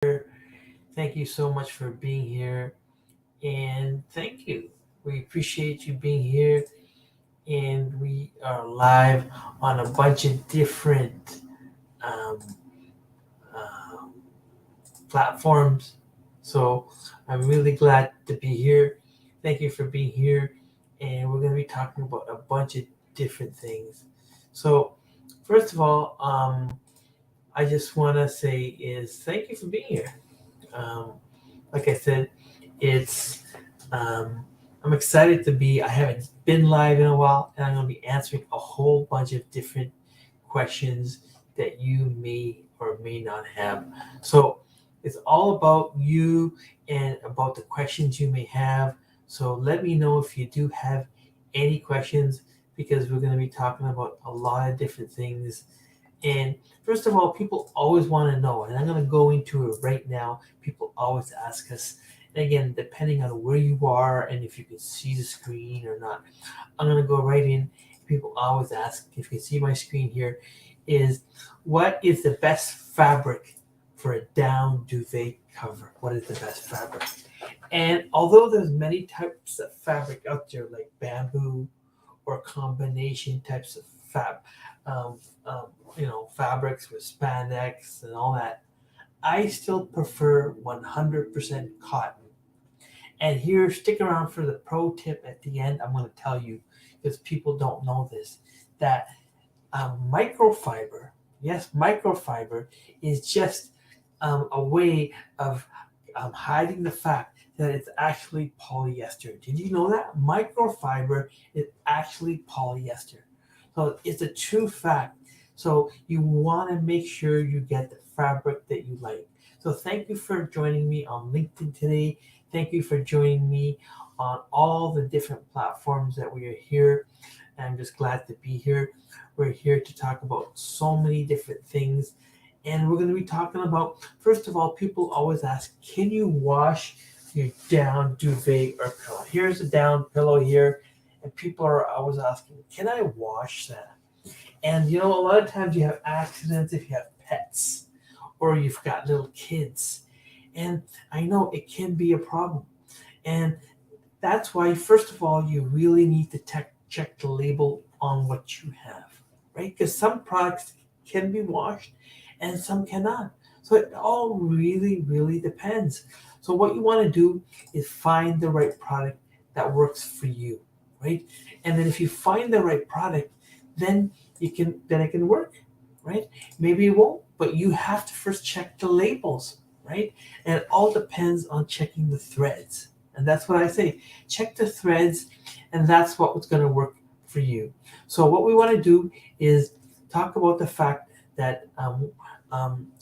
Thank you so much for being here. And thank you. We appreciate you being here. And we are live on a bunch of different um, um, platforms. So I'm really glad to be here. Thank you for being here. And we're going to be talking about a bunch of different things. So, first of all, I just want to say is thank you for being here. Um, like I said, it's I'm excited to be. I haven't been live in a while, and I'm going to be answering a whole bunch of different questions that you may or may not have. So it's all about you and about the questions you may have. So let me know if you do have any questions because we're going to be talking about a lot of different things. And first of all, people always want to know, and I'm going to go into it right now. People always ask us, and again, depending on where you are and if you can see the screen or not, I'm going to go right in. People always ask, if you can see my screen here, is what is the best fabric for a down duvet cover? What is the best fabric? And although there's many types of fabric out there, like bamboo or combination types of um, um, fabrics with spandex and all that, I still prefer 100% cotton. And here, stick around for the pro tip at the end. I'm going to tell you, because people don't know this, that microfiber, yes, microfiber is just a way of hiding the fact that it's actually polyester. Did you know that? Microfiber is actually polyester. So it's a true fact. So you want to make sure you get the fabric that you like. So thank you for joining me on LinkedIn today. Thank you for joining me on all the different platforms that we are here. And I'm just glad to be here. We're here to talk about so many different things. And we're going to be talking about, first of all, people always ask, can you wash your down duvet or pillow? Here's a down pillow here. And people are always asking, can I wash that? And a lot of times you have accidents if you have pets or you've got little kids. And I know it can be a problem. And that's why, first of all, you really need to check the label on what you have, right? Because some products can be washed and some cannot. So it all really, really depends. So what you want to do is find the right product that works for you, right? And then if you find the right product, then then it can work, right? Maybe it won't, but you have to first check the labels, right? And it all depends on checking the threads. And that's what I say. Check the threads, and that's what's going to work for you. So what we want to do is talk about the fact that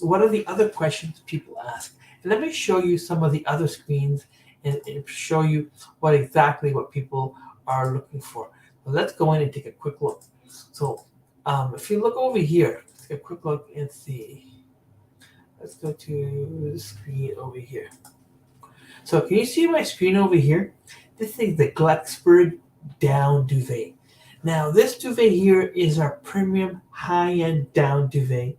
what are the other questions people ask. And let me show you some of the other screens and show you what people are looking for. So let's go in and take a quick look. So if you look over here, let's take a quick look and see. Let's go to the screen over here. So can you see my screen over here? This is the Glexberg down duvet. Now this duvet here is our premium high-end down duvet.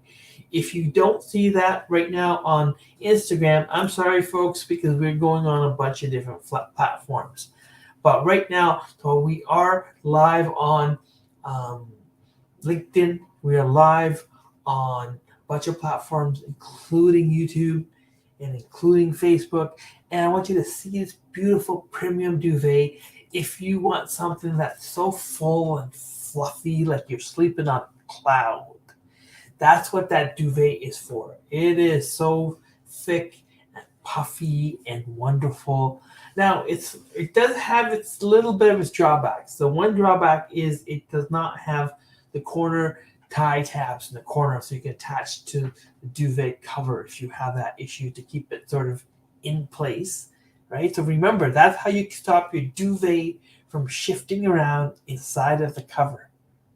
If you don't see that right now on Instagram, I'm sorry folks, because we're going on a bunch of different platforms. But right now, so we are live on um, LinkedIn. We are live on a bunch of platforms, including YouTube and including Facebook. And I want you to see this beautiful premium duvet. If you want something that's so full and fluffy, like you're sleeping on a cloud, that's what that duvet is for. It is so thick and puffy and wonderful. Now it does have its little bit of its drawbacks. The one drawback is it does not have the corner tie tabs in the corner so you can attach to the duvet cover if you have that issue to keep it sort of in place, right? So remember, that's how you stop your duvet from shifting around inside of the cover,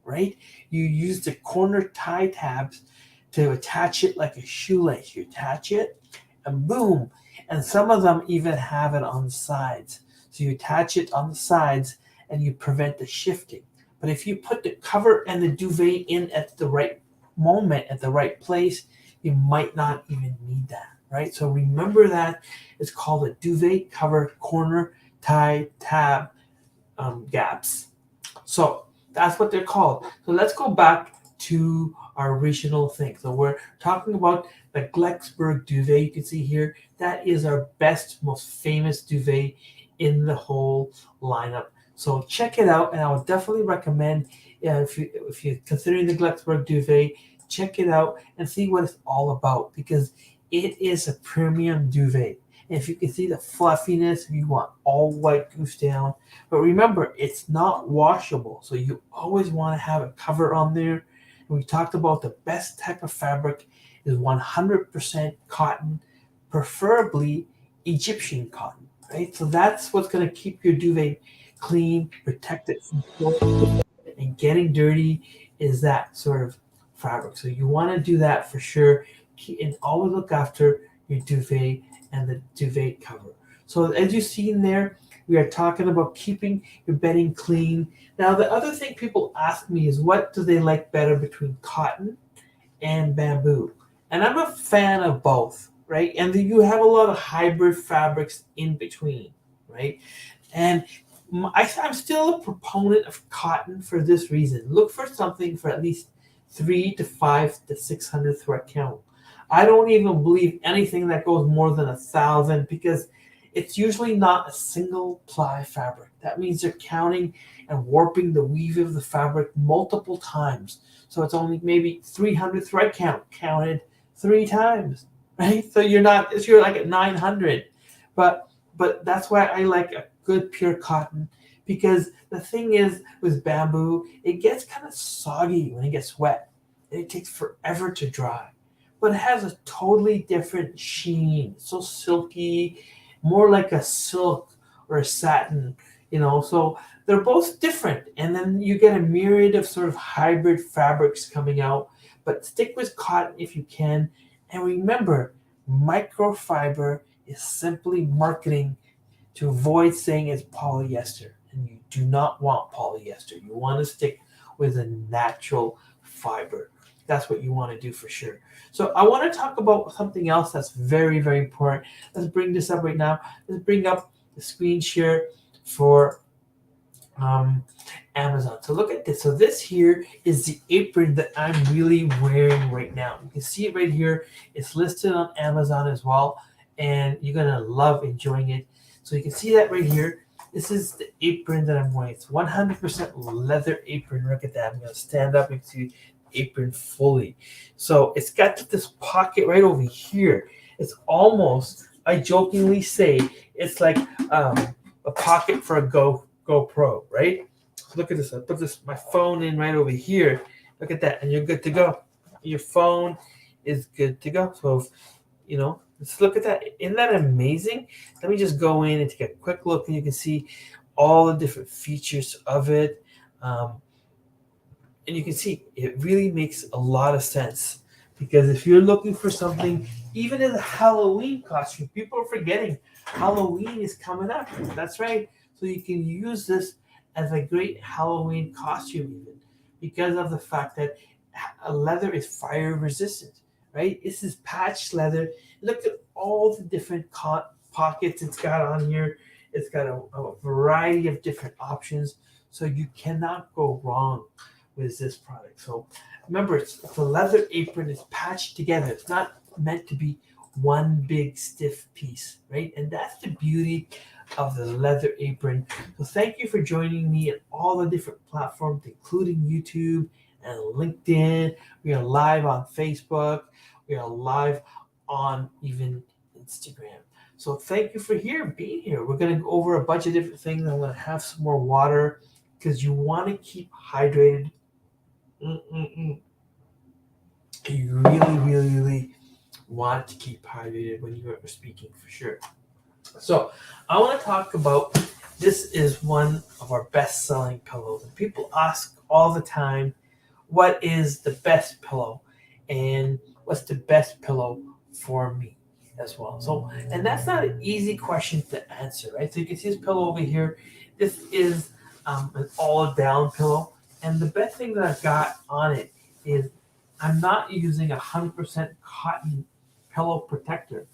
right? You use the corner tie tabs to attach it like a shoelace. You attach it and boom. And some of them even have it on the sides. So you attach it on the sides and you prevent the shifting. But if you put the cover and the duvet in at the right moment, at the right place, you might not even need that, right? So remember that it's called a duvet cover corner tie tab gaps. So that's what they're called. So let's go back to our original thing. So we're talking about the Glexberg duvet. You can see here that is our best, most famous duvet in the whole lineup. So check it out, and I would definitely recommend if you're considering the Glexberg duvet, check it out and see what it's all about because it is a premium duvet. And if you can see the fluffiness, if you want all white goose down, but remember, it's not washable, so you always want to have a cover on there. And we talked about the best type of fabric is 100% cotton, preferably Egyptian cotton, right? So that's what's going to keep your duvet clean, protect it from soil and getting dirty is that sort of fabric. So you want to do that for sure. And always look after your duvet and the duvet cover. So as you see in there, we are talking about keeping your bedding clean. Now, the other thing people ask me is what do they like better between cotton and bamboo? And I'm a fan of both, right? And you have a lot of hybrid fabrics in between, right? And I'm still a proponent of cotton for this reason. Look for something for at least 3 to 5 to 600 thread count. I don't even believe anything that goes more than 1,000 because it's usually not a single ply fabric. That means you're counting and warping the weave of the fabric multiple times. So it's only maybe 300 thread count counted 3 times, right? So you're like at 900. But that's why I like a good pure cotton because the thing is with bamboo, it gets kind of soggy when it gets wet. And it takes forever to dry. But it has a totally different sheen. It's so silky, more like a silk or a satin, So they're both different. And then you get a myriad of sort of hybrid fabrics coming out. But stick with cotton if you can. And remember, microfiber is simply marketing to avoid saying it's polyester. And you do not want polyester. You want to stick with a natural fiber. That's what you want to do for sure. So I want to talk about something else that's very, very important. Let's bring this up right now. Let's bring up the screen share for Amazon. So look at this. So this here is the apron that I'm really wearing right now. You can see it right here. It's listed on Amazon as well, and you're gonna love enjoying it. So you can see that right here. This is the apron that I'm wearing. It's 100% leather apron. Look at that. I'm gonna stand up and see apron fully. So it's got this pocket right over here. It's almost, I jokingly say, it's like a pocket for a GoPro, right? So look at this. I put my phone in right over here. Look at that, and you're good to go. Your phone is good to go. So, let's look at that. Isn't that amazing? Let me just go in and take a quick look, and you can see all the different features of it. And you can see it really makes a lot of sense because if you're looking for something, even as a Halloween costume, people are forgetting Halloween is coming up. That's right. So you can use this as a great Halloween costume even because of the fact that leather is fire resistant, right? This is patched leather. Look at all the different pockets it's got on here. It's got a variety of different options. So you cannot go wrong with this product. So remember, it's a leather apron. It's patched together. It's not meant to be one big stiff piece, right? And that's the beauty of the leather apron. So thank you for joining me at all the different platforms, including YouTube and LinkedIn. We are live on Facebook. We are live on even Instagram. So thank you for being here. We're going to go over a bunch of different things. I'm going to have some more water because you want to keep hydrated. You really, really, really want to keep hydrated when you are speaking for sure. So I want to talk about, this is one of our best-selling pillows. And people ask all the time, what is the best pillow? And what's the best pillow for me as well? So, and that's not an easy question to answer, right? So you can see this pillow over here. This is an all-down pillow. And the best thing that I've got on it is I'm not using 100% cotton pillow protector.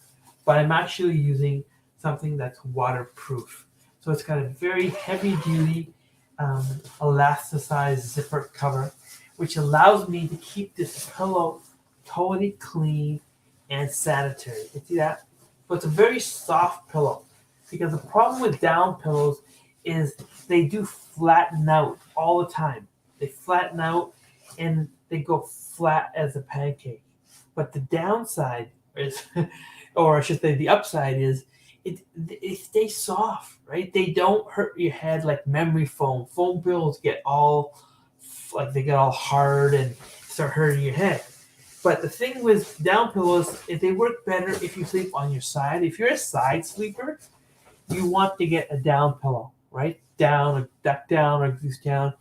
but I'm actually using something that's waterproof. So it's got a very heavy duty elasticized zipper cover, which allows me to keep this pillow totally clean and sanitary. You see that? So it's a very soft pillow, because the problem with down pillows is they do flatten out all the time. They flatten out and they go flat as a pancake. But the downside is, or I should say the upside is, it stays soft, right? They don't hurt your head like memory foam. Foam pillows get all like they get all hard and start hurting your head. But the thing with down pillows is they work better if you sleep on your side. If you're a side sleeper, you want to get a down pillow, right? Down, or duck down, or goose down.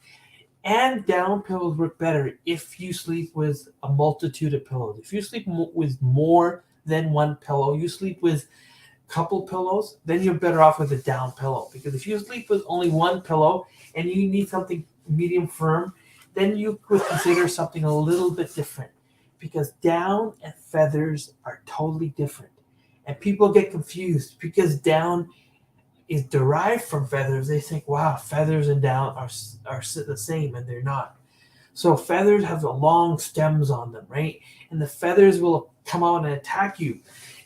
And down pillows work better if you sleep with a multitude of pillows. If you sleep with more than one pillow, you sleep with a couple pillows, then you're better off with a down pillow. Because if you sleep with only one pillow and you need something medium firm, then you could consider something a little bit different. Because down and feathers are totally different. And people get confused because down is derived from feathers. They think, wow, feathers and down are the same, and they're not. So feathers have the long stems on them, right? And the feathers will come out and attack you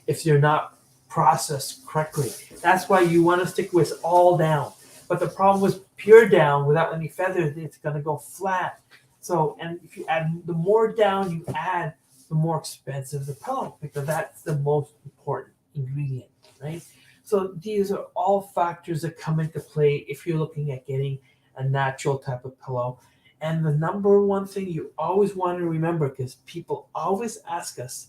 if you're not processed correctly. That's why you want to stick with all down. But the problem with pure down without any feathers, it's going to go flat. So, and if you add, the more down you add, the more expensive the pillow, because that's the most important ingredient, right? So these are all factors that come into play if you're looking at getting a natural type of pillow. And the number one thing you always want to remember, because people always ask us,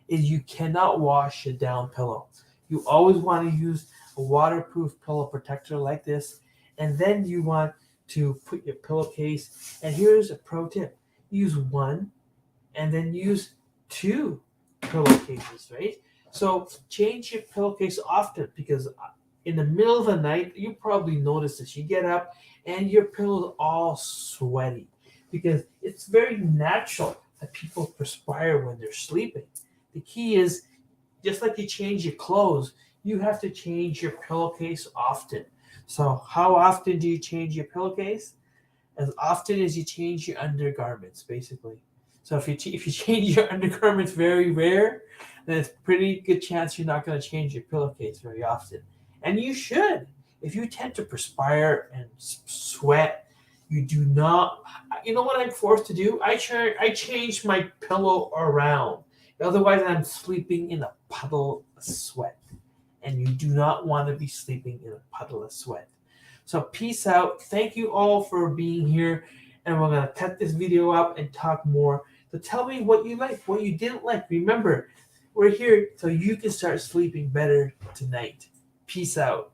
is you cannot wash a down pillow. You always want to use a waterproof pillow protector like this, and then you want to put your pillowcase. And here's a pro tip: use one, and then use two pillowcases, right? So change your pillowcase often, because in the middle of the night, you probably notice this. You get up and your pillow's all sweaty, because it's very natural that people perspire when they're sleeping. The key is, just like you change your clothes, you have to change your pillowcase often. So how often do you change your pillowcase? As often as you change your undergarments, basically. So if you change your undergarments very rare, then it's pretty good chance you're not going to change your pillowcase very often. And you should. If you tend to perspire and sweat, you do not. You know what I'm forced to do? I change my pillow around. Otherwise, I'm sleeping in a puddle of sweat. And you do not want to be sleeping in a puddle of sweat. So peace out. Thank you all for being here. And we're going to cut this video up and talk more. So tell me what you like, what you didn't like. Remember, we're here so you can start sleeping better tonight. Peace out.